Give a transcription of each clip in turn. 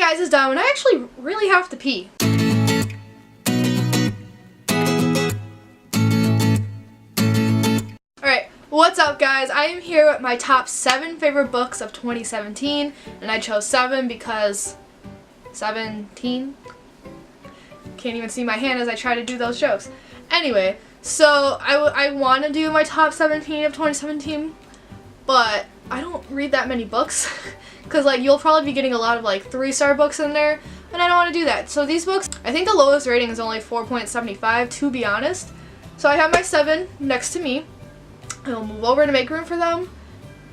guys, it's done, and I actually really have to pee. Alright, what's up guys? I am here with my top 7 favorite books of 2017, and I chose 7 because 17? Can't even see my hand as I try to do those jokes. Anyway, so I want to do my top 17 of 2017, but I don't read that many books. Because like you'll probably be getting a lot of like 3-star books in there, and I don't want to do that. So these books, I think the lowest rating is only 4.75 to be honest. So I have my 7 next to me. I'll move over to make room for them,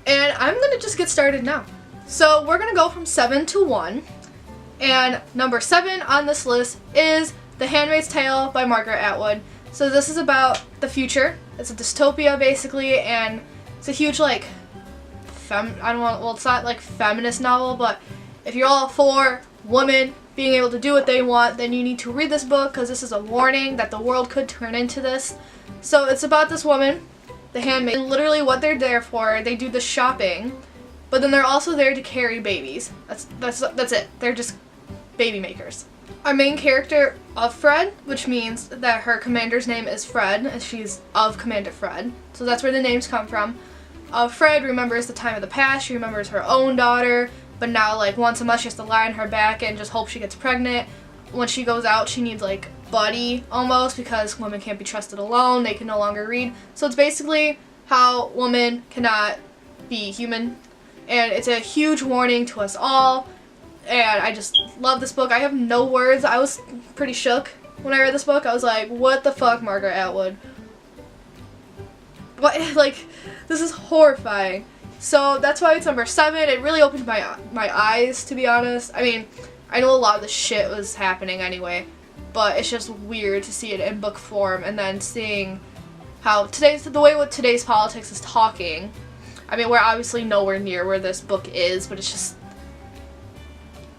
and I'm going to just get started now. So we're going to go from 7 to 1, and number 7 on this list is The Handmaid's Tale by Margaret Atwood. So this is about the future. It's a dystopia basically, and it's a huge like it's not like feminist novel, but if you're all for women being able to do what they want, then you need to read this book because this is a warning that the world could turn into this. So it's about this woman, the handmaid, and literally what they're there for, they do the shopping, but then they're also there to carry babies. That's it. They're just baby makers. Our main character, of Fred, which means that her commander's name is Fred, and she's of Commander Fred. So that's where the names come from. Fred remembers the time of the past. She remembers her own daughter, but now like once a month she has to lie on her back and just hope she gets pregnant. When she goes out, she needs like buddy almost, because women can't be trusted alone. They can no longer read. So it's basically how women cannot be human, and it's a huge warning to us all. And I just love this book. I have no words. I was pretty shook when I read this book. I was like, what the fuck, Margaret Atwood? What, like, this is horrifying. So that's why it's number 7. It really opened my eyes, to be honest. I mean, I know a lot of the shit was happening anyway, but it's just weird to see it in book form, and then seeing how the way what today's politics is talking. I mean, we're obviously nowhere near where this book is, but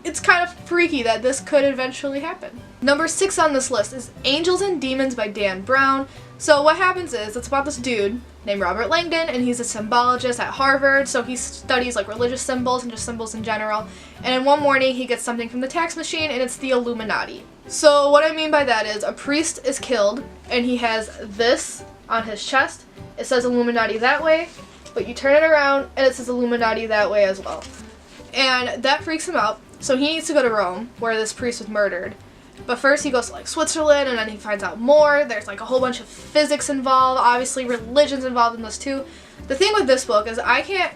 it's kind of freaky that this could eventually happen. Number 6 on this list is Angels and Demons by Dan Brown. So what happens is, it's about this dude named Robert Langdon, and he's a symbologist at Harvard, so he studies like religious symbols and just symbols in general. And in one morning he gets something from the tax machine, and it's the Illuminati. So what I mean by that is, a priest is killed, and he has this on his chest. It says Illuminati that way, but you turn it around and it says Illuminati that way as well. And that freaks him out, so he needs to go to Rome, where this priest was murdered. But first he goes to like Switzerland, and then he finds out more. There's like a whole bunch of physics involved, obviously religion's involved in this too. The thing with this book is I can't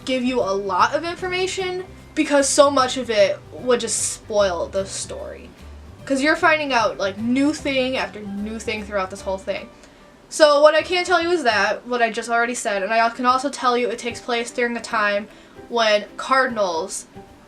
give you a lot of information because so much of it would just spoil the story. Because you're finding out like new thing after new thing throughout this whole thing. So what I can tell you is that, what I just already said, and I can also tell you it takes place during a time when cardinals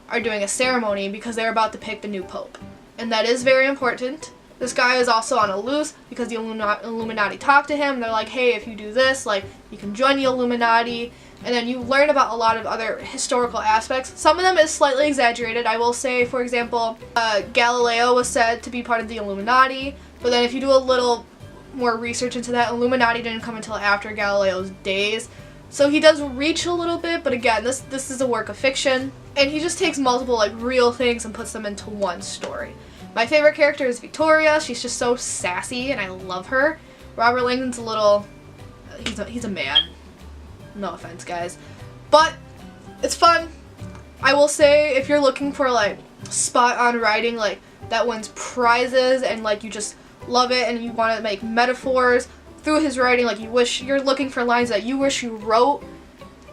are doing a ceremony because they're about to pick the new pope. And that is very important. This guy is also on a loose because the Illuminati talk to him. They're like, hey, if you do this, like, you can join the Illuminati. And then you learn about a lot of other historical aspects. Some of them is slightly exaggerated. I will say, for example, Galileo was said to be part of the Illuminati. But then if you do a little more research into that, Illuminati didn't come until after Galileo's days. So he does reach a little bit, but again, this is a work of fiction. And he just takes multiple like real things and puts them into one story. My favorite character is Victoria. She's just so sassy, and I love her. Robert Langdon's a little... He's a man. No offense, guys. But it's fun. I will say, if you're looking for, like, spot-on writing, like, that wins prizes, and, like, you just love it, and you want to make metaphors through his writing, like, you're looking for lines that you wish you wrote,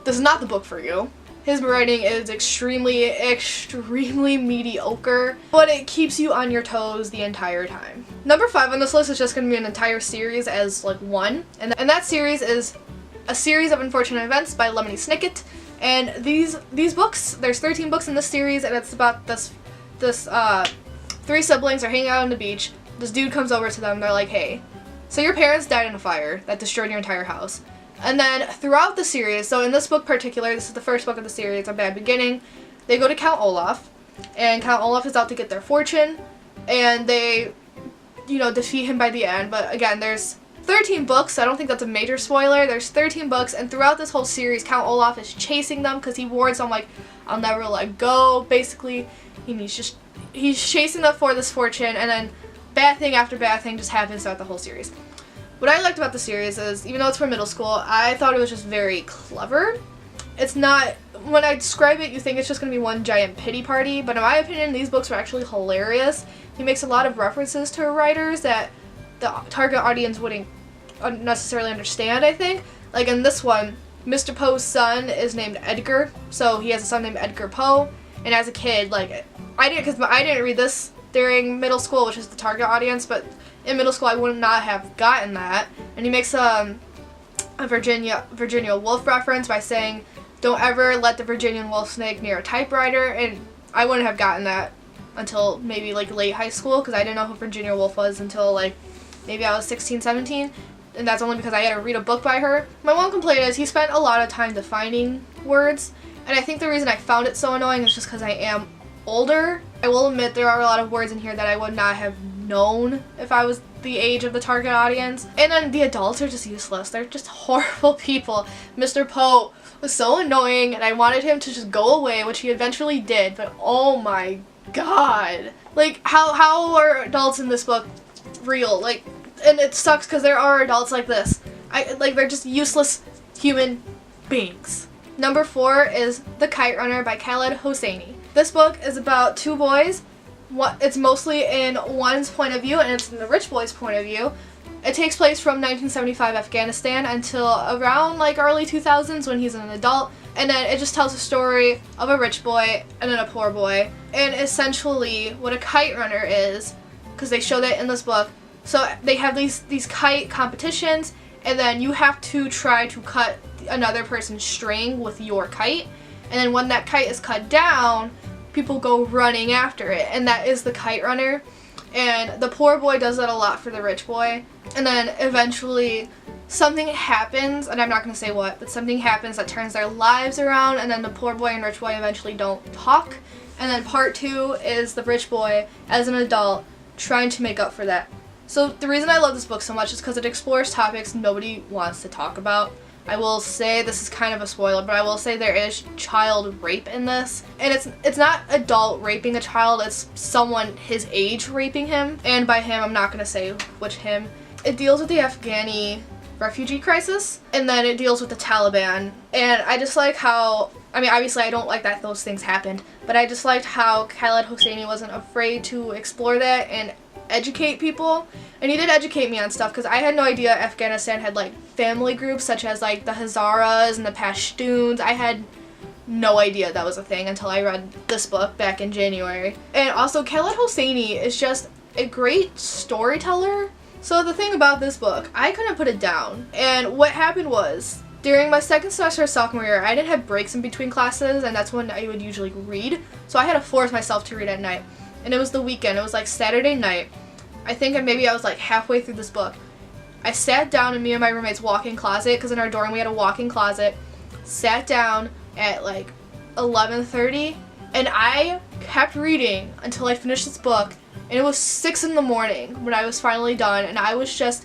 this is not the book for you. His writing is extremely, extremely mediocre, but it keeps you on your toes the entire time. Number 5 on this list is just going to be an entire series as like one, and that series is A Series of Unfortunate Events by Lemony Snicket. And these books, there's 13 books in this series, and it's about this 3 siblings are hanging out on the beach. This dude comes over to them. They're like, hey, so your parents died in a fire that destroyed your entire house. And then throughout the series, so in this book particular, this is the first book of the series, A Bad Beginning, they go to Count Olaf, and Count Olaf is out to get their fortune, and they, defeat him by the end. But again, there's 13 books, so I don't think that's a major spoiler. There's 13 books, and throughout this whole series, Count Olaf is chasing them because he warns them, like, I'll never let go, basically. And he's chasing them for this fortune, and then bad thing after bad thing just happens throughout the whole series. What I liked about the series is, even though it's for middle school, I thought it was just very clever. It's not, when I describe it, you think it's just going to be one giant pity party, but in my opinion, these books are actually hilarious. He makes a lot of references to writers that the target audience wouldn't necessarily understand, I think. Like in this one, Mr. Poe's son is named Edgar, so he has a son named Edgar Poe, and as a kid, like, I didn't read this during middle school, which is the target audience, but in middle school I would not have gotten that. And he makes a Virginia Woolf reference by saying, don't ever let the Virginian wolf snake near a typewriter, and I wouldn't have gotten that until maybe like late high school, because I didn't know who Virginia Woolf was until like maybe I was 16, 17, and that's only because I had to read a book by her. My one complaint is he spent a lot of time defining words, and I think the reason I found it so annoying is just because I am older. I will admit there are a lot of words in here that I would not have known if I was the age of the target audience. And then the adults are just useless. They're just horrible people. Mr. Poe was so annoying, and I wanted him to just go away, which he eventually did, but oh my god. Like, how are adults in this book real? Like, and it sucks because there are adults like this. They're just useless human beings. Number 4 is The Kite Runner by Khaled Hosseini. This book is about two boys. It's mostly in one's point of view, and it's in the rich boy's point of view. It takes place from 1975 Afghanistan until around like early 2000s when he's an adult, and then it just tells a story of a rich boy and then a poor boy, and essentially what a kite runner is, because they show that in this book. So they have these kite competitions, and then you have to try to cut another person's string with your kite, and then when that kite is cut down, people go running after it, and that is the kite runner. And the poor boy does that a lot for the rich boy, and then eventually something happens, and I'm not going to say what, but something happens that turns their lives around, and then the poor boy and rich boy eventually don't talk. And then part 2 is the rich boy as an adult trying to make up for that. So the reason I love this book so much is because it explores topics nobody wants to talk about. I will say, this is kind of a spoiler, but I will say there is child rape in this. And it's not adult raping a child, it's someone his age raping him. And by him, I'm not going to say which him. It deals with the Afghani refugee crisis, and then it deals with the Taliban. And I just like how, I mean, obviously I don't like that those things happened, but I just liked how Khaled Hosseini wasn't afraid to explore that and educate people. And he did educate me on stuff, because I had no idea Afghanistan had like family groups such as like the Hazaras and the Pashtuns. I had no idea that was a thing until I read this book back in January. And also Khaled Hosseini is just a great storyteller. So the thing about this book, I couldn't put it down. And what happened was, during my second semester of sophomore year, I didn't have breaks in between classes, and that's when I would usually read. So I had to force myself to read at night. And it was the weekend. It was like Saturday night. I think maybe I was like halfway through this book. I sat down in me and my roommate's walk-in closet, because in our dorm we had a walk-in closet. Sat down at like 11:30, and I kept reading until I finished this book. And it was 6 in the morning when I was finally done, and I was just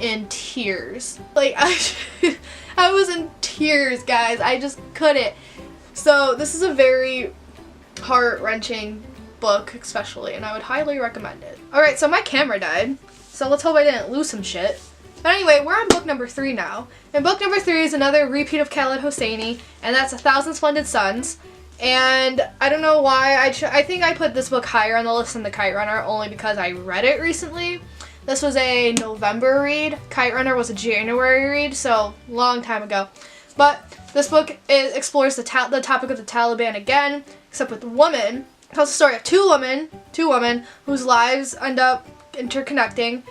in tears. Like, I was in tears, guys. I just couldn't. So this is a very heart-wrenching book, especially, and I would highly recommend it. Alright, so my camera died, so let's hope I didn't lose some shit. But anyway, we're on book number 3 now. And book number 3 is another repeat of Khaled Hosseini, and that's 1,000 Splendid Suns. And I don't know why, I think I put this book higher on the list than The Kite Runner, only because I read it recently. This was a November read. Kite Runner was a January read, so long time ago. But this book explores the topic of the Taliban again, except with women. It tells the story of two women whose lives end up interconnecting,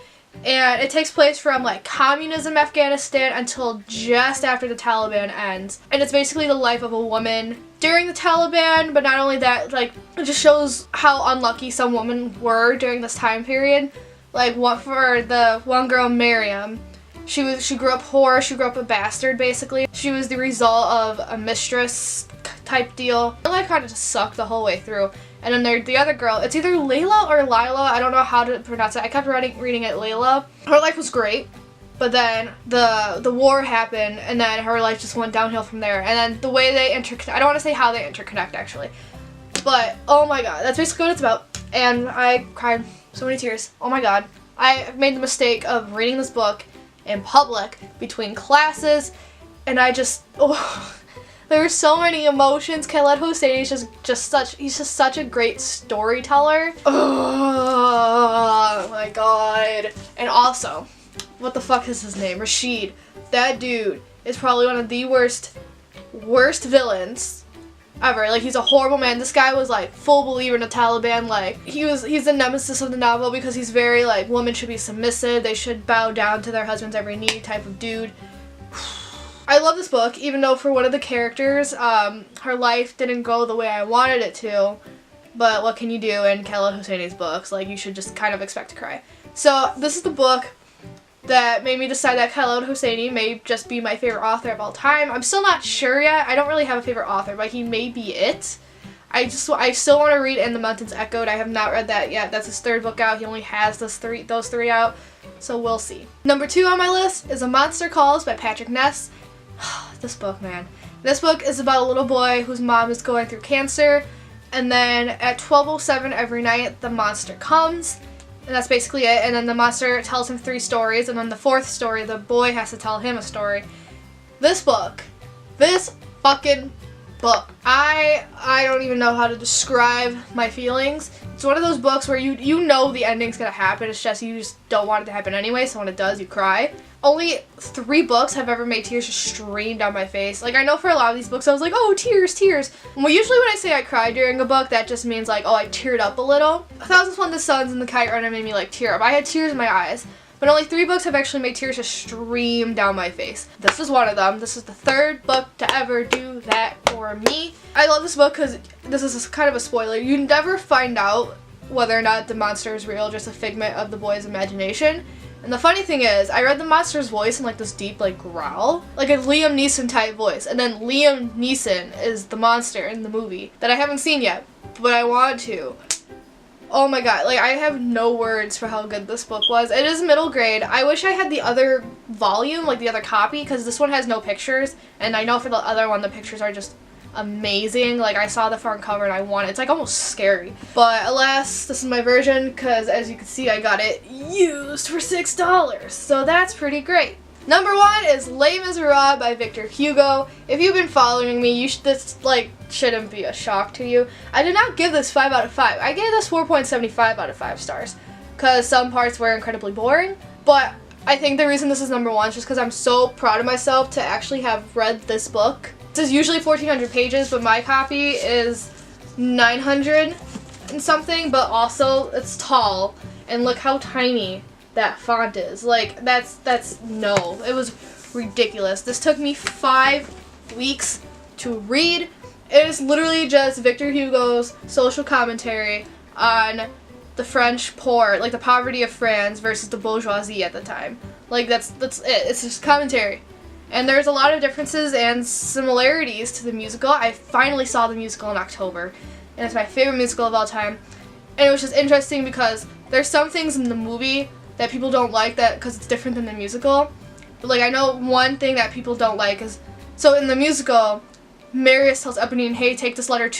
and it takes place from like communism Afghanistan until just after the Taliban ends. And it's basically the life of a woman during the Taliban, but not only that, like, it just shows how unlucky some women were during this time period. Like, for the one girl, Miriam, she grew up poor, she grew up a bastard basically. She was the result of a mistress type deal. Her life kind of just sucked the whole way through. And then there's the other girl, it's either Layla or Lila, I don't know how to pronounce it. I kept reading it Layla. Her life was great. but then the war happened, and then her life just went downhill from there. And then the way they interconnect, I don't want to say how they interconnect actually, but oh my god, that's basically what it's about. And I cried so many tears. Oh my god. I made the mistake of reading this book in public between classes, and I just, there were so many emotions. Khaled Hosseini is he's just such a great storyteller. Oh my god. And also, what the fuck is his name? Rashid. That dude is probably one of the worst villains ever. Like, he's a horrible man. This guy was like full believer in the Taliban. Like, he's the nemesis of the novel because he's very like, women should be submissive, they should bow down to their husband's every need type of dude. I love this book, even though for one of the characters, her life didn't go the way I wanted it to. But what can you do in Khaled Hosseini's books? Like, you should just kind of expect to cry. So this is the book that made me decide that Khaled Hosseini may just be my favorite author of all time. I'm still not sure yet. I don't really have a favorite author, but he may be it. I still want to read And the Mountains Echoed. I have not read that yet. That's his third book out. He only has those three out, so we'll see. Number 2 on my list is A Monster Calls by Patrick Ness. This book, man. This book is about a little boy whose mom is going through cancer, and then at 12:07 every night, the monster comes. And that's basically it. And then the monster tells him 3 stories. And then the 4th story, the boy has to tell him a story. This fucking book. I don't even know how to describe my feelings. It's one of those books where you know the ending's gonna happen. It's just you just don't want it to happen anyway. So when it does, you cry. Only 3 books have ever made tears just stream down my face. Like, I know for a lot of these books I was like, oh, tears. Well, usually when I say I cried during a book, that just means like, oh, I teared up a little. 1000 Splendid Suns and the Kite Runner made me like tear up. I had tears in my eyes. But only 3 books have actually made tears just stream down my face. This is one of them. This is the 3rd book to ever do that for me. I love this book because this is kind of a spoiler. You never find out whether or not the monster is real, just a figment of the boy's imagination. And the funny thing is, I read the monster's voice in like this deep like growl, like a Liam Neeson type voice, and then Liam Neeson is the monster in the movie that I haven't seen yet, but I want to. Oh my god, like, I have no words for how good this book was. It is middle grade. I wish I had the other volume, like the other copy, because this one has no pictures, and I know for the other one the pictures are just amazing. Like, I saw the front cover and I want it. It's like almost scary. But alas, this is my version because as you can see I got it used for $6. So that's pretty great. Number 1 is Les Miserables by Victor Hugo. If you've been following me, this shouldn't be a shock to you. I did not give this 5 out of 5. I gave this 4.75 out of 5 stars because some parts were incredibly boring. But I think the reason this is number 1 is just because I'm so proud of myself to actually have read this book. This is usually 1,400 pages, but my copy is 900 and something, but also it's tall, and look how tiny that font is. Like, no, it was ridiculous. This took me 5 weeks to read. It is literally just Victor Hugo's social commentary on the French poor, like the poverty of France versus the bourgeoisie at the time. Like, that's it. It's just commentary. And there's a lot of differences and similarities to the musical. I finally saw the musical in October, and it's my favorite musical of all time. And it was just interesting because there's some things in the movie that people don't like because it's different than the musical. But like, I know one thing that people don't like is, so in the musical, Marius tells Eponine, hey, take this letter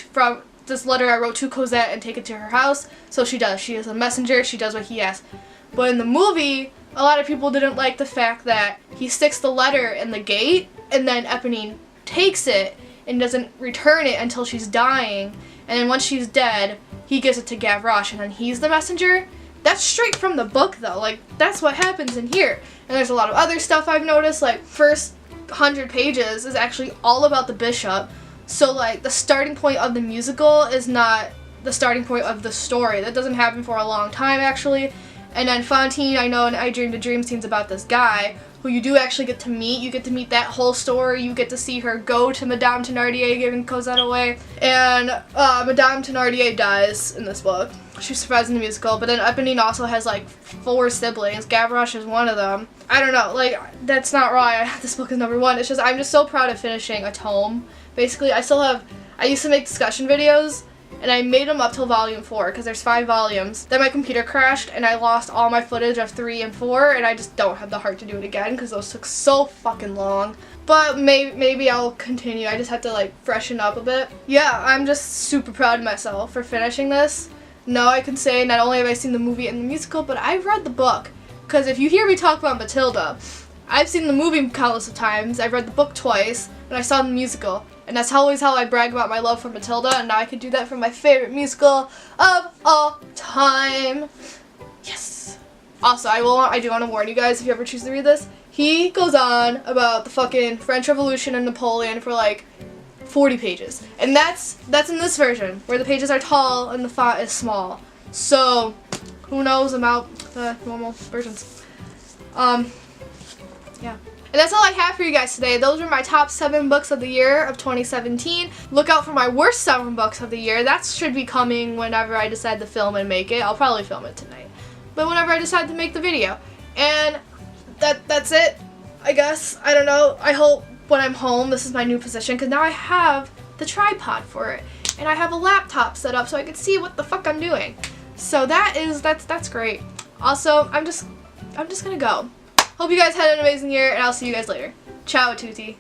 I wrote to Cosette and take it to her house. So she does. She is a messenger. She does what he asks. But in the movie, a lot of people didn't like the fact that he sticks the letter in the gate and then Eponine takes it and doesn't return it until she's dying. And then once she's dead, he gives it to Gavroche and then he's the messenger. That's straight from the book though. Like, that's what happens in here. And there's a lot of other stuff I've noticed. Like, first 100 pages is actually all about the bishop. So like, the starting point of the musical is not the starting point of the story. That doesn't happen for a long time actually. And then Fantine, I know in I Dreamed a Dream scenes about this guy who you do actually get to meet. You get to meet that whole story. You get to see her go to Madame Thénardier giving Cosette away. And Madame Thénardier dies in this book. She survives in the musical, but then Eponine also has like 4 siblings. Gavroche is one of them. I don't know, like, that's not why this book is number 1. It's just, I'm just so proud of finishing a tome. Basically, I used to make discussion videos, and I made them up till volume 4 because there's 5 volumes. Then my computer crashed and I lost all my footage of 3 and 4, and I just don't have the heart to do it again because those took so fucking long. But maybe I'll continue. I just have to like freshen up a bit. Yeah, I'm just super proud of myself for finishing this. No, I can say not only have I seen the movie and the musical, but I've read the book. Because if you hear me talk about Matilda, I've seen the movie countless of times, I've read the book twice, and I saw the musical. And that's always how I brag about my love for Matilda, and now I could do that for my favorite musical of all time. Yes! Also, I do want to warn you guys, if you ever choose to read this, he goes on about the fucking French Revolution and Napoleon for like 40 pages. And that's in this version, where the pages are tall and the font is small. So, who knows about the normal versions. Yeah. And that's all I have for you guys today. Those were my top 7 books of the year of 2017. Look out for my worst 7 books of the year. That should be coming whenever I decide to film and make it. I'll probably film it tonight. But whenever I decide to make the video. And that's it, I guess. I don't know. I hope when I'm home, this is my new position, because now I have the tripod for it. And I have a laptop set up so I can see what the fuck I'm doing. So that's great. Also, I'm just gonna go. Hope you guys had an amazing year, and I'll see you guys later. Ciao, tutti.